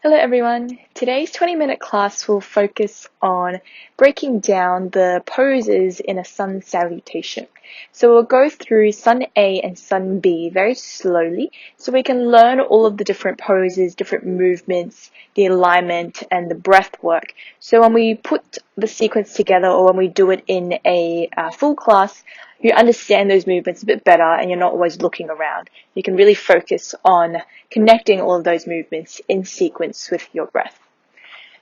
Hello everyone. Today's 20-minute class will focus on breaking down the poses in a sun salutation. So we'll go through Sun A and Sun B very slowly so we can learn all of the different poses, different movements, the alignment and the breath work. So when we put the sequence together or when we do it in a full class, you understand those movements a bit better and you're not always looking around. You can really focus on connecting all of those movements in sequence with your breath.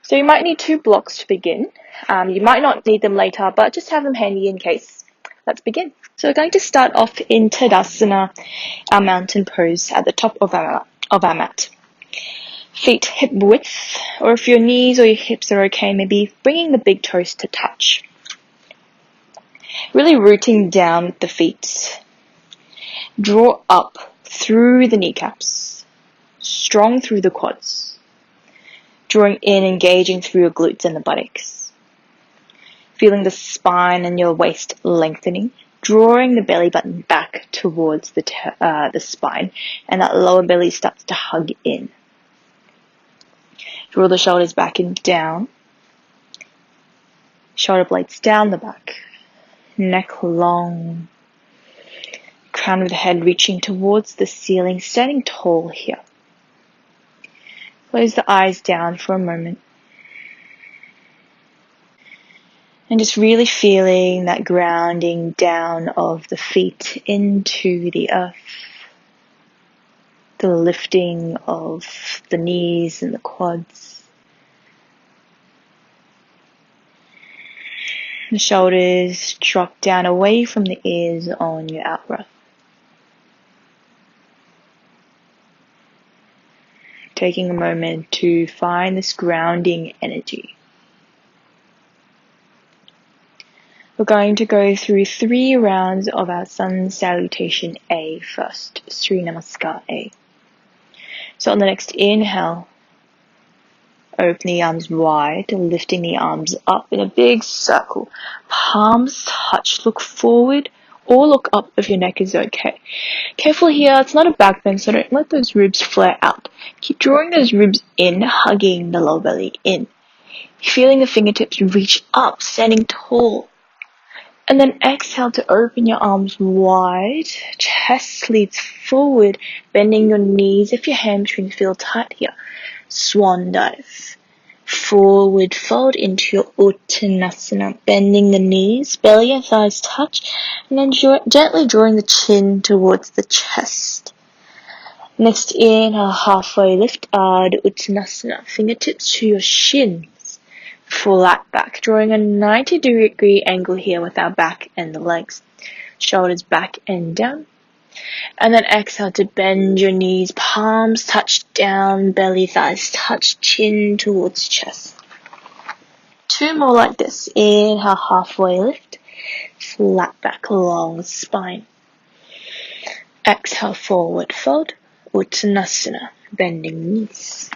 So you might need 2 blocks to begin. You might not need them later, but just have them handy in case. Let's begin. So we're going to start off in tadasana, our mountain pose at the top of our mat. Feet hip width, or if your knees or your hips are okay, maybe bringing the big toes to touch. Really rooting down with the feet. Draw up through the kneecaps, strong through the quads. Drawing in, engaging through your glutes and the buttocks. Feeling the spine and your waist lengthening. Drawing the belly button back towards the spine, and that lower belly starts to hug in. Draw the shoulders back and down. Shoulder blades down the back. Neck long. Crown of the head reaching towards the ceiling, standing tall here. Close the eyes down for a moment. And just really feeling that grounding down of the feet into the earth. The lifting of the knees and the quads. The shoulders drop down away from the ears on your out breath. Taking a moment to find this grounding energy. We're going to go through 3 rounds of our Sun Salutation A first, Sri Namaskar A. So on the next inhale, open the arms wide, lifting the arms up in a big circle. Palms touch, look forward or look up if your neck is okay. Careful here, it's not a back bend, so don't let those ribs flare out. Keep drawing those ribs in, hugging the lower belly in. Feeling the fingertips reach up, standing tall. And then exhale to open your arms wide, chest leads forward, bending your knees if your hamstrings feel tight here. Swan dive. Forward fold into your Uttanasana, bending the knees, belly and thighs touch, and then gently drawing the chin towards the chest. Next inhale, halfway lift, Ardha Uttanasana, fingertips to your shins, flat back, drawing a 90-degree angle here with our back and the legs. Shoulders back and down. And then exhale to bend your knees, palms touch down, belly, thighs touch, chin towards chest. 2 more like this. Inhale, halfway lift, flat back, long spine. Exhale, forward fold, Uttanasana, bending knees.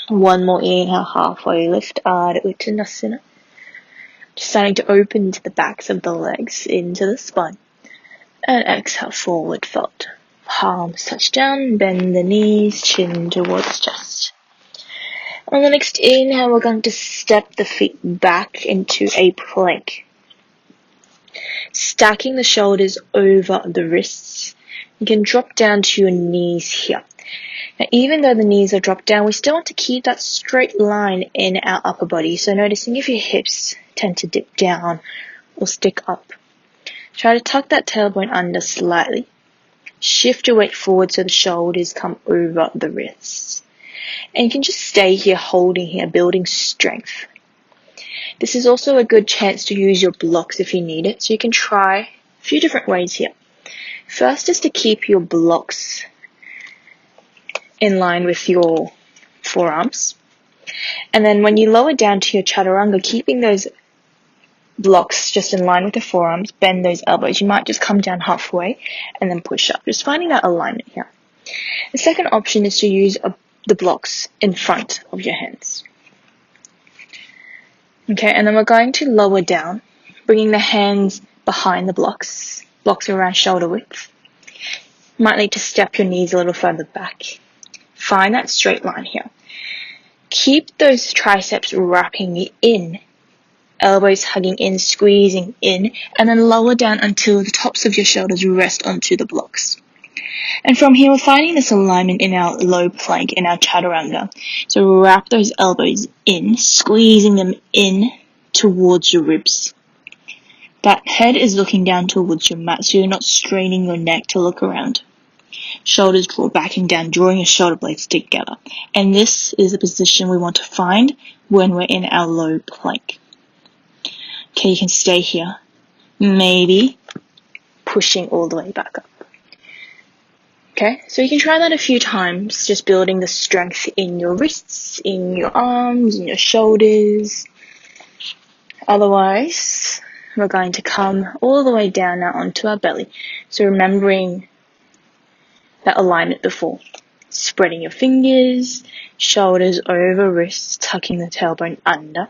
1 more inhale, halfway lift, Ardha Uttanasana. Just starting to open to the backs of the legs, into the spine. And exhale, forward fold. Palms touch down, bend the knees, chin towards chest. On the next inhale, we're going to step the feet back into a plank. Stacking the shoulders over the wrists. You can drop down to your knees here. Now, even though the knees are dropped down, we still want to keep that straight line in our upper body. So noticing if your hips tend to dip down or stick up. Try to tuck that tailbone under slightly. Shift your weight forward so the shoulders come over the wrists. And you can just stay here, holding here, building strength. This is also a good chance to use your blocks if you need it. So you can try a few different ways here. First is to keep your blocks in line with your forearms. And then when you lower down to your chaturanga, keeping those blocks just in line with the forearms, bend those elbows. You might just come down halfway and then push up. Just finding that alignment here. The second option is to use the blocks in front of your hands. Okay, and then we're going to lower down, bringing the hands behind the blocks. Blocks are around shoulder width. You might need to step your knees a little further back. Find that straight line here. Keep those triceps wrapping in, elbows hugging in, squeezing in, and then lower down until the tops of your shoulders rest onto the blocks. And from here, we're finding this alignment in our low plank, in our chaturanga. So wrap those elbows in, squeezing them in towards your ribs. That head is looking down towards your mat, so you're not straining your neck to look around. Shoulders draw back and down, drawing your shoulder blades together. And this is the position we want to find when we're in our low plank. Okay, you can stay here. Maybe pushing all the way back up. Okay, so you can try that a few times, just building the strength in your wrists, in your arms, in your shoulders. Otherwise, we're going to come all the way down now onto our belly. So remembering that alignment before. Spreading your fingers, shoulders over wrists, tucking the tailbone under.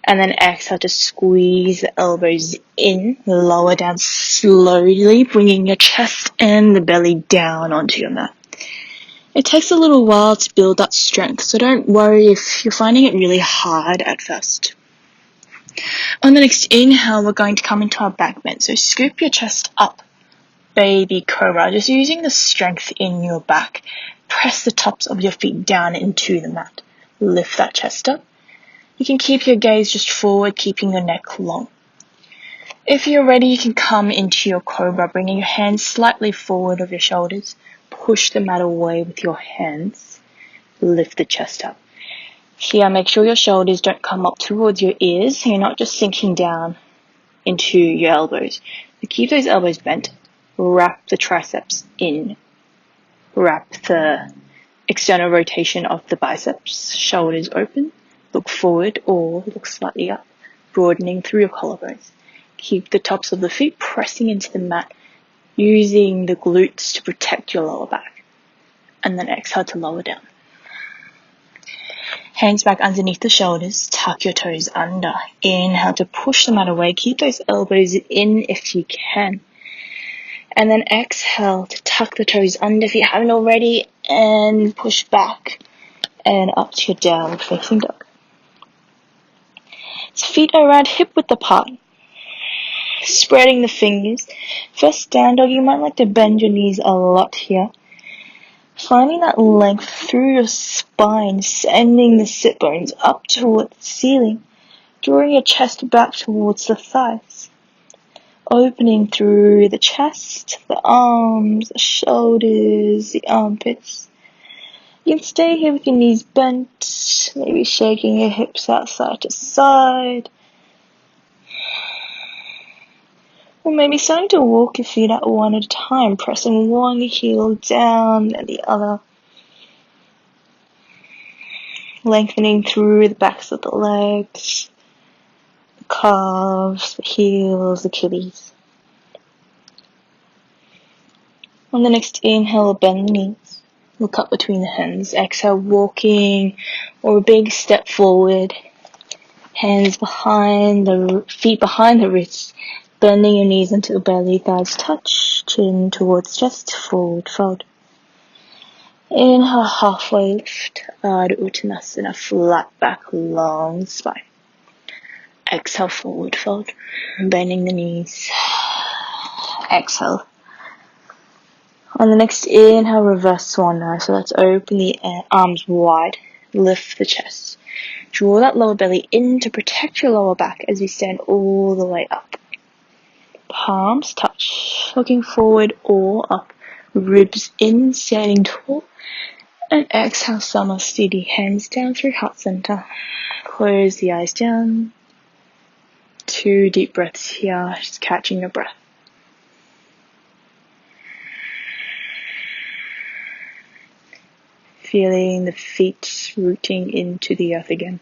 And then exhale to squeeze the elbows in, lower down slowly, bringing your chest and the belly down onto your mat. It takes a little while to build that strength, so don't worry if you're finding it really hard at first. On the next inhale, we're going to come into our back bend. So scoop your chest up. Baby cobra, just using the strength in your back. Press the tops of your feet down into the mat. Lift that chest up. You can keep your gaze just forward, keeping your neck long. If you're ready, you can come into your cobra, bringing your hands slightly forward of your shoulders. Push the mat away with your hands. Lift the chest up. Here, make sure your shoulders don't come up towards your ears, so you're not just sinking down into your elbows. So keep those elbows bent. Wrap the triceps in. Wrap the external rotation of the biceps. Shoulders open. Look forward or look slightly up, broadening through your collarbones. Keep the tops of the feet pressing into the mat, using the glutes to protect your lower back. And then exhale to lower down. Hands back underneath the shoulders, tuck your toes under. Inhale to push the mat away. Keep those elbows in if you can. And then exhale to tuck the toes under if you haven't already, and push back and up to your downward facing dog. So feet are around hip width apart. Spreading the fingers. First down dog, you might like to bend your knees a lot here. Finding that length through your spine, sending the sit bones up towards the ceiling, drawing your chest back towards the thighs. Opening through the chest, the arms, the shoulders, the armpits. You can stay here with your knees bent, maybe shaking your hips out side to side. Or maybe starting to walk your feet out one at a time, pressing one heel down and the other. Lengthening through the backs of the legs, the calves, the heels, the Achilles. On the next inhale, bend the knees. Look up between the hands. Exhale, walking or a big step forward. Hands behind the feet behind the wrists. Bending your knees until belly, thighs touch, chin towards chest, forward fold. Inhale, halfway lift, Ardha Uttanasana, flat back, long spine. Exhale, forward fold, bending the knees. Exhale. On the next inhale, reverse swan dive. So let's open the arms wide, lift the chest. Draw that lower belly in to protect your lower back as you stand all the way up. Palms touch, looking forward or up. Ribs in, standing tall. And exhale, Samasthiti, hands down through heart center. Close the eyes down. 2 deep breaths here, just catching your breath. Feeling the feet rooting into the earth again.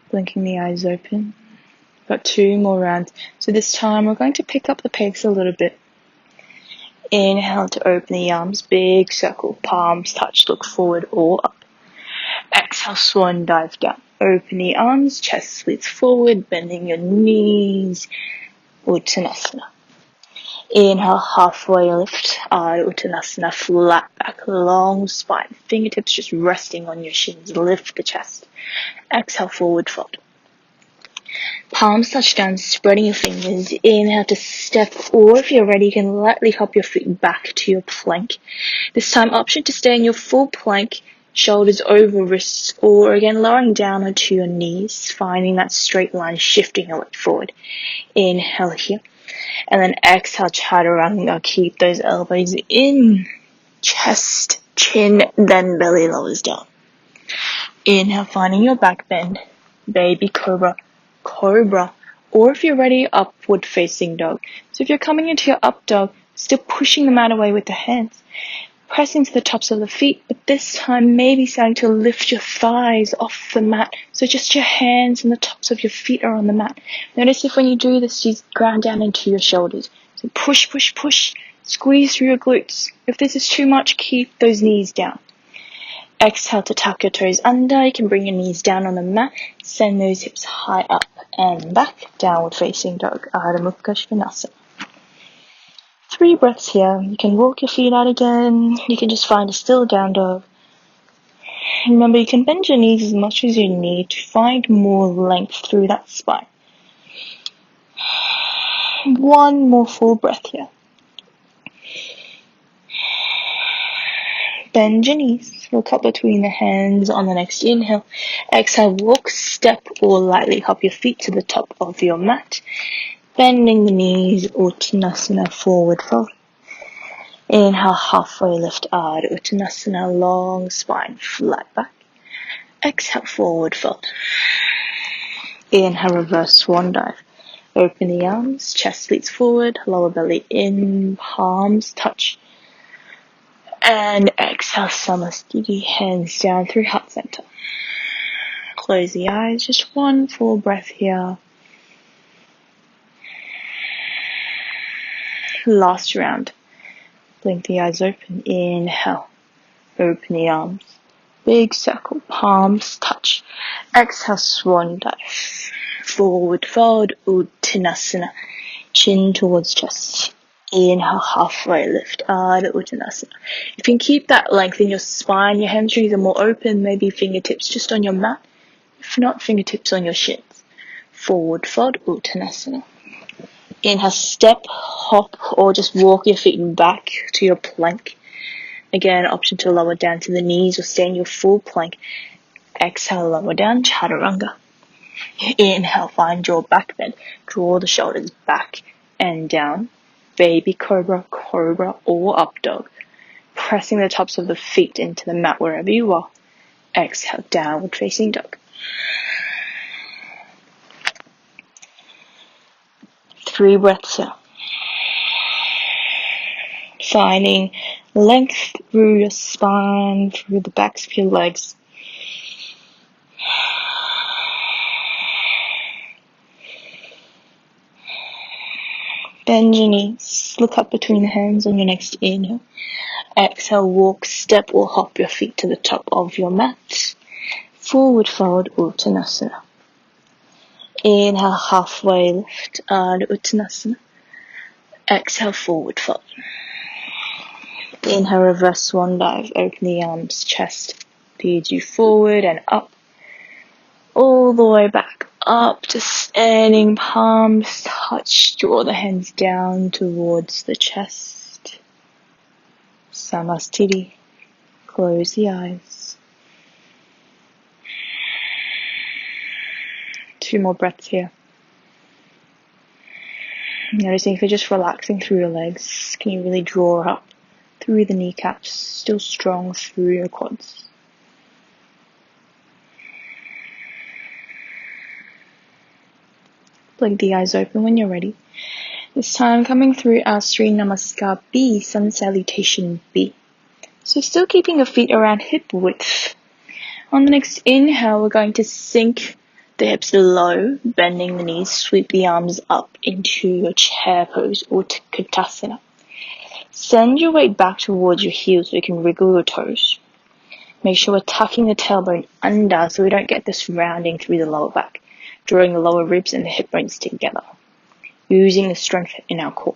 Blinking the eyes open. Got 2 more rounds. So this time we're going to pick up the pace a little bit. Inhale to open the arms, big circle, palms touch, look forward or up. Exhale Exhale, swan dive down. Open the arms, chest slits forward, bending your knees. Uttanasana. Inhale, halfway lift. Uttanasana, flat back, long spine. Fingertips just resting on your shins. Lift the chest. Exhale, forward fold. Palms touch down, spreading your fingers. Inhale to step, or if you're ready, you can lightly hop your feet back to your plank. This time, option to stay in your full plank, shoulders over wrists, or again, lowering down onto your knees, finding that straight line, shifting your weight forward. Inhale here. And then exhale, chaturanga. Keep those elbows in, chest, chin, then belly lowers down. Inhale, finding your back bend, baby cobra, cobra, or if you're ready, upward facing dog. So if you're coming into your up dog, still pushing the mat away with the hands, pressing to the tops of the feet, but this time maybe starting to lift your thighs off the mat. So just your hands and the tops of your feet are on the mat. Notice if when you do this, you ground down into your shoulders. So push, push, push, squeeze through your glutes. If this is too much, keep those knees down. Exhale to tuck your toes under. You can bring your knees down on the mat. Send those hips high up and back. Downward facing dog. Ardha Mukha Svanasana. 3 breaths here. You can walk your feet out again. You can just find a still down dog. Remember, you can bend your knees as much as you need to find more length through that spine. 1 more full breath here. Bend your knees. Look up between the hands on the next inhale. Exhale, walk, step, or lightly hop your feet to the top of your mat. Bending the knees, Uttanasana, forward fold. Inhale, halfway lift, Ardha Uttanasana, long spine, flat back. Exhale, forward fold. Inhale, reverse swan dive. Open the arms, chest slits forward, lower belly in, palms touch. And exhale, Samasthiti, hands down through heart center. Close the eyes, just 1 full breath here. Last round. Blink the eyes open. Inhale. Open the arms. Big circle. Palms touch. Exhale, swan dive. Forward fold. Uttanasana. Chin towards chest. Inhale, halfway lift. Ardha Uttanasana. You can keep that length in your spine. Your hamstrings are more open. Maybe fingertips just on your mat. If not, fingertips on your shins. Forward fold. Uttanasana. Inhale, step, hop, or just walk your feet back to your plank. Again, option to lower down to the knees or stay in your full plank. Exhale, lower down, chaturanga. Inhale, find your back bend. Draw the shoulders back and down. Baby cobra, cobra, or up dog. Pressing the tops of the feet into the mat wherever you are. Exhale, downward facing dog. 3 breaths here. Finding length through your spine, through the backs of your legs. Bend your knees. Look up between the hands on your next inhale. Exhale, walk, step, or hop your feet to the top of your mat. Forward fold, Uttanasana. Inhale, halfway lift, Ardha Uttanasana. Exhale, forward fold. Inhale, reverse swan dive. Open the arms, chest leads you forward and up. All the way back up to standing, palms touch. Draw the hands down towards the chest. Samasthiti. Close the eyes. 2 more breaths here. Noticing if you're just relaxing through your legs, can you really draw up through the kneecaps, still strong through your quads. Blink the eyes open when you're ready. This time coming through our Sri Namaskar B, Sun Salutation B. So still keeping your feet around hip width. On the next inhale, we're going to sink the hips low, bending the knees, sweep the arms up into your chair pose or tadasana. Send your weight back towards your heels so you can wriggle your toes. Make sure we're tucking the tailbone under so we don't get this rounding through the lower back, drawing the lower ribs and the hip bones together, using the strength in our core.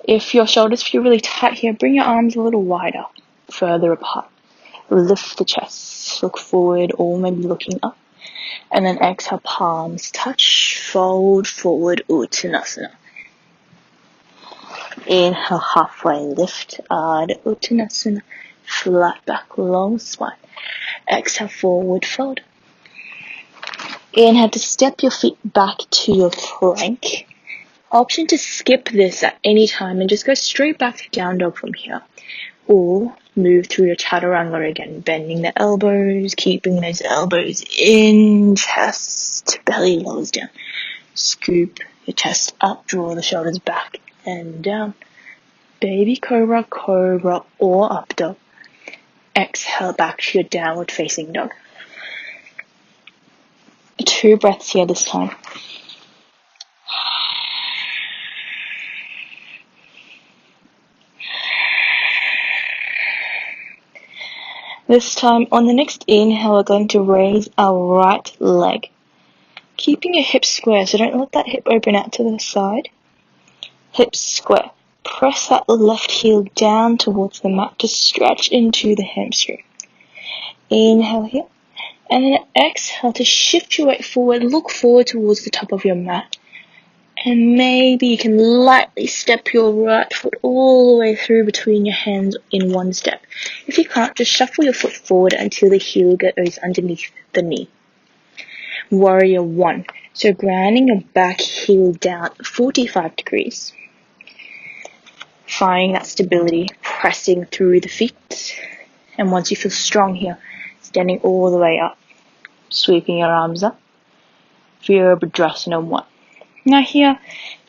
If your shoulders feel really tight here, bring your arms a little wider, further apart. Lift the chest, look forward or maybe looking up. And then exhale, palms touch, fold forward, Uttanasana. Inhale, halfway lift, Ardha Uttanasana, flat back, long spine. Exhale, forward fold. Inhale to step your feet back to your plank. Option to skip this at any time and just go straight back to down dog from here. Or move through your chaturanga again, bending the elbows, keeping those elbows in, chest, belly lowers down. Scoop your chest up, draw the shoulders back and down. Baby cobra, cobra or up dog. Exhale back to your downward facing dog. 2 breaths here this time. This time, on the next inhale, we're going to raise our right leg. Keeping your hips square, so don't let that hip open out to the side. Hips square. Press that left heel down towards the mat to stretch into the hamstring. Inhale here. And then exhale to shift your weight forward. Look forward towards the top of your mat. And maybe you can lightly step your right foot all the way through between your hands in one step. If you can't, just shuffle your foot forward until the heel goes underneath the knee. Warrior 1. So grounding your back heel down 45 degrees. Finding that stability, pressing through the feet. And once you feel strong here, standing all the way up. Sweeping your arms up. Virabhadrasana 1. Now here,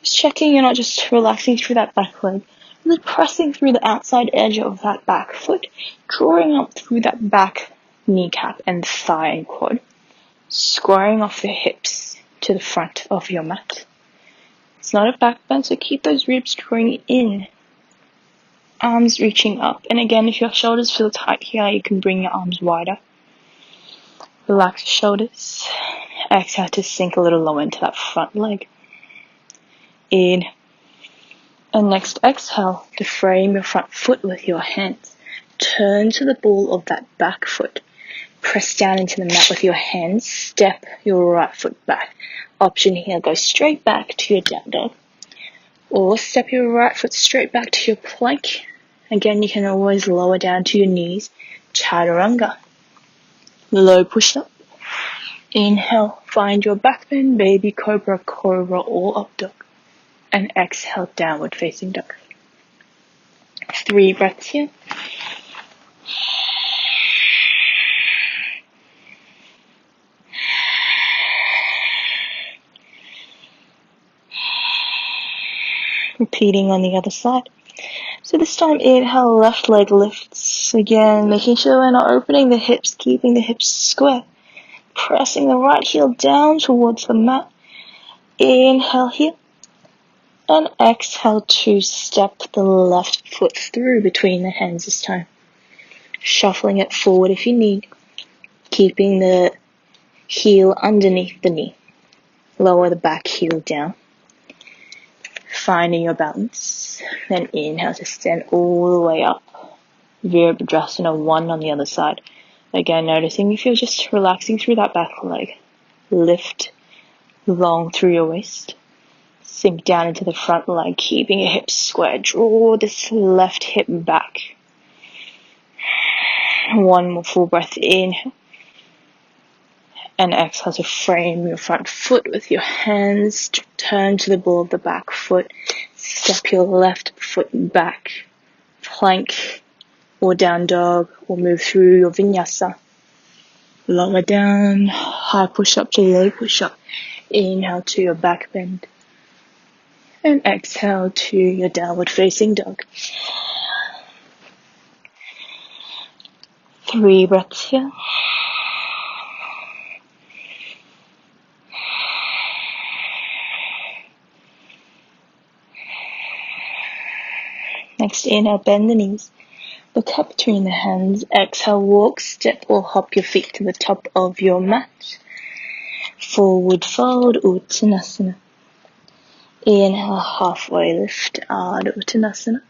just checking you're not just relaxing through that back leg, really pressing through the outside edge of that back foot, drawing up through that back kneecap and thigh and quad, squaring off the hips to the front of your mat. It's not a back bend, so keep those ribs drawing in, arms reaching up. And again, if your shoulders feel tight here, you can bring your arms wider. Relax your shoulders. Exhale to sink a little lower into that front leg. In. And next exhale to frame your front foot with your hands. Turn to the ball of that back foot. Press down into the mat with your hands. Step your right foot back. Option here, go straight back to your down dog. Or step your right foot straight back to your plank. Again, you can always lower down to your knees. Chaturanga. Low push up. Inhale, find your back bend, baby cobra, cobra or up dog. And exhale, downward facing dog. 3 breaths here. Repeating on the other side. So this time, inhale, left leg lifts. Again, making sure we're not opening the hips, keeping the hips square. Pressing the right heel down towards the mat. Inhale here. And exhale to step the left foot through between the hands this time. Shuffling it forward if you need. Keeping the heel underneath the knee. Lower the back heel down. Finding your balance. Then inhale to stand all the way up. Virabhadrasana 1 on the other side. Again, noticing if you're just relaxing through that back leg. Lift long through your waist. Sink down into the front leg, keeping your hips square. Draw this left hip back. 1 more full breath in. And exhale to frame your front foot with your hands. Turn to the ball of the back foot. Step your left foot back. Plank or down dog, or move through your vinyasa. Lower down, high push up to low push up. Inhale to your back bend. And exhale to your downward facing dog. 3 breaths here. Next inhale, bend the knees. Look up between the hands. Exhale, walk, step or hop your feet to the top of your mat. Forward fold, Uttanasana. Inhale, halfway lift, Ardha Uttanasana.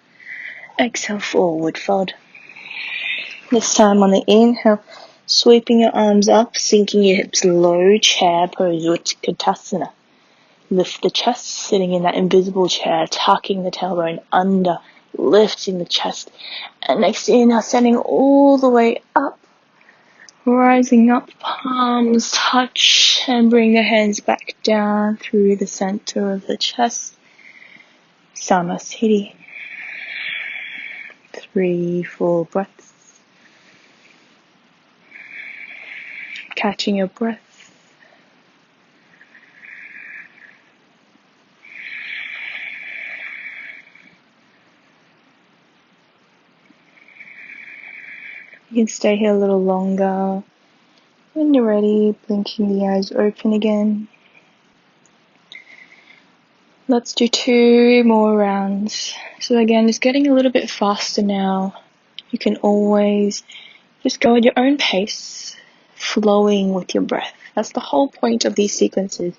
Exhale, forward fold. This time on the inhale, sweeping your arms up, sinking your hips low, chair pose, Utkatasana. Lift the chest, sitting in that invisible chair, tucking the tailbone under, lifting the chest. And next inhale, sending all the way up, rising up, palms touch, and bring the hands back down through the center of the chest. Samasthiti. 3 full breaths. Catching your breath. You can stay here a little longer. When you're ready, blinking the eyes open again. Let's do 2 more rounds. So again, just getting a little bit faster now. You can always just go at your own pace, flowing with your breath. That's the whole point of these sequences,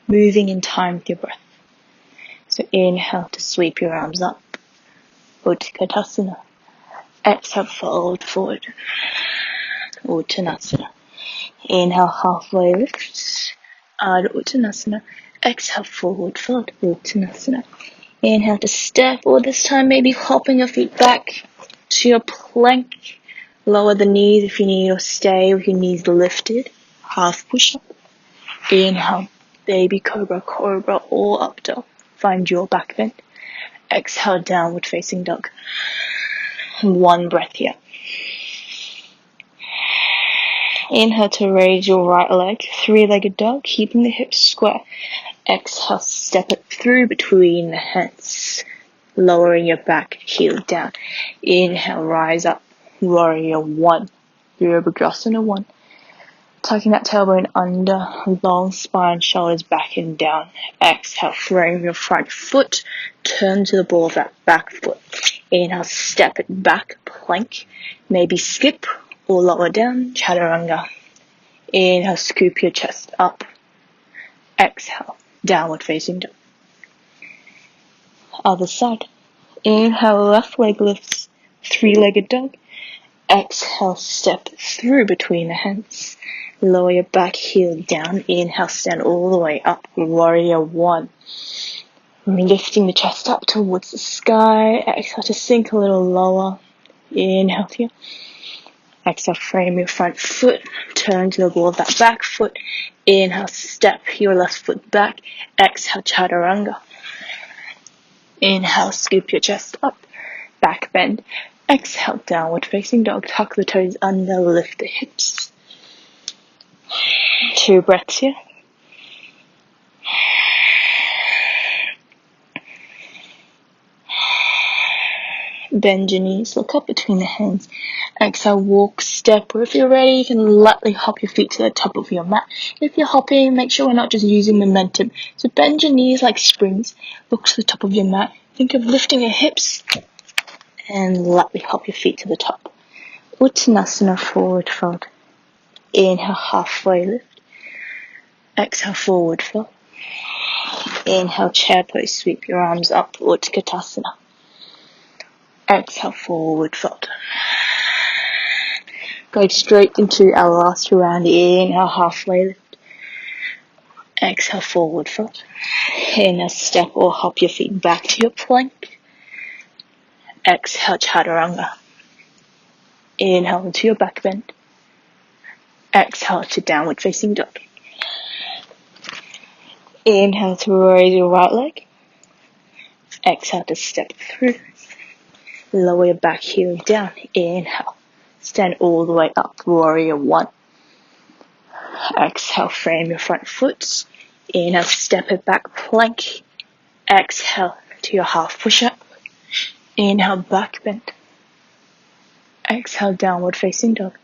moving in time with your breath. So inhale to sweep your arms up, Utkatasana. Exhale, fold forward, Uttanasana. Inhale, halfway lift, Ardha Uttanasana. Exhale, forward fold, Uttanasana. Inhale to step, or this time maybe hopping your feet back to your plank. Lower the knees if you need, or stay with your knees lifted. Half push up. Inhale, baby cobra, cobra, or up dog. Find your back bend. Exhale, downward facing dog. 1 breath here. Inhale to raise your right leg, 3-legged dog, keeping the hips square. Exhale, step it through between the hands, lowering your back, heel down. Inhale, rise up, warrior 1, Virabhadrasana 1. Tucking that tailbone under, long spine, shoulders back and down. Exhale, frame your front foot, turn to the ball of that back foot. Inhale, step it back, plank, maybe skip or lower down, chaturanga. Inhale, scoop your chest up. Exhale, downward facing dog. Other side. Inhale, left leg lifts, 3-legged dog. Exhale, step through between the hands. Lower your back, heel down. Inhale, stand all the way up, warrior 1. Lifting the chest up towards the sky. Exhale to sink a little lower. Inhale here. Exhale, frame your front foot. Turn to the ball of that back foot. Inhale, step your left foot back. Exhale, chaturanga. Inhale, scoop your chest up. Back bend. Exhale, downward facing dog. Tuck the toes under, lift the hips. 2 breaths here. Bend your knees, look up between the hands. Exhale, walk, step, or if you're ready, you can lightly hop your feet to the top of your mat. If you're hopping, make sure we're not just using momentum. So bend your knees like springs, look to the top of your mat. Think of lifting your hips, and lightly hop your feet to the top. Uttanasana, forward fold. Inhale, halfway lift. Exhale, forward fold. Inhale, chair pose, sweep your arms up, Utkatasana. Exhale, forward fold. Go straight into our last round. Inhale, halfway lift. Exhale, forward fold. Inhale, step or hop your feet back to your plank. Exhale, chaturanga. Inhale into your back bend. Exhale to downward facing dog. Inhale to raise your right leg. Exhale to step through. Lower your back, heel down. Inhale. Stand all the way up. Warrior 1. Exhale, frame your front foot. Inhale, step it back, plank. Exhale to your half push-up. Inhale, back bend. Exhale, downward facing dog.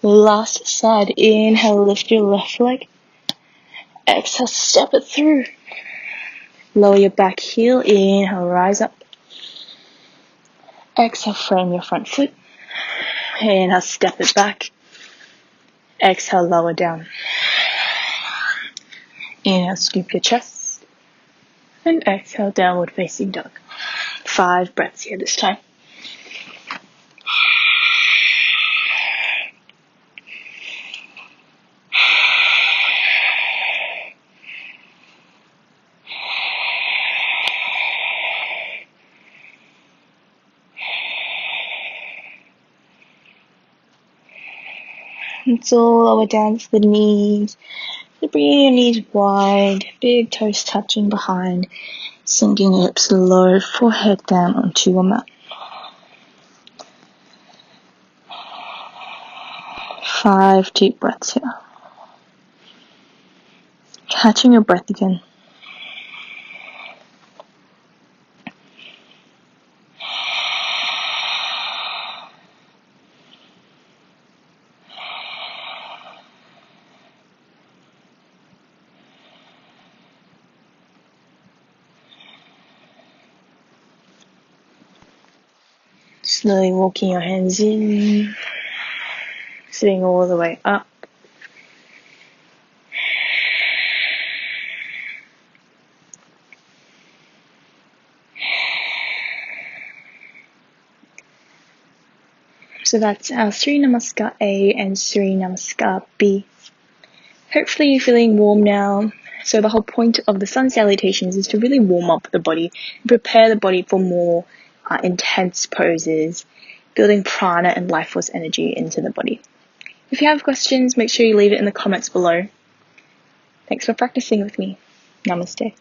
Last side. Inhale, lift your left leg. Exhale, step it through. Lower your back heel. Inhale, rise up. Exhale, frame your front foot. Inhale, step it back. Exhale, lower down. Inhale, scoop your chest. And exhale, downward facing dog. 5 breaths here this time. It's all lower down to the knees. So bringing your knees wide, big toes touching behind, sinking your hips low, forehead down onto your mat. 5 deep breaths here. Catching your breath again. Slowly walking your hands in, sitting all the way up. So that's our Surya Namaskar A and Surya Namaskar B. Hopefully you're feeling warm now. So the whole point of the Sun Salutations is to really warm up the body and prepare the body for more intense poses, building prana and life force energy into the body. If you have questions, make sure you leave it in the comments below. Thanks for practicing with me. Namaste.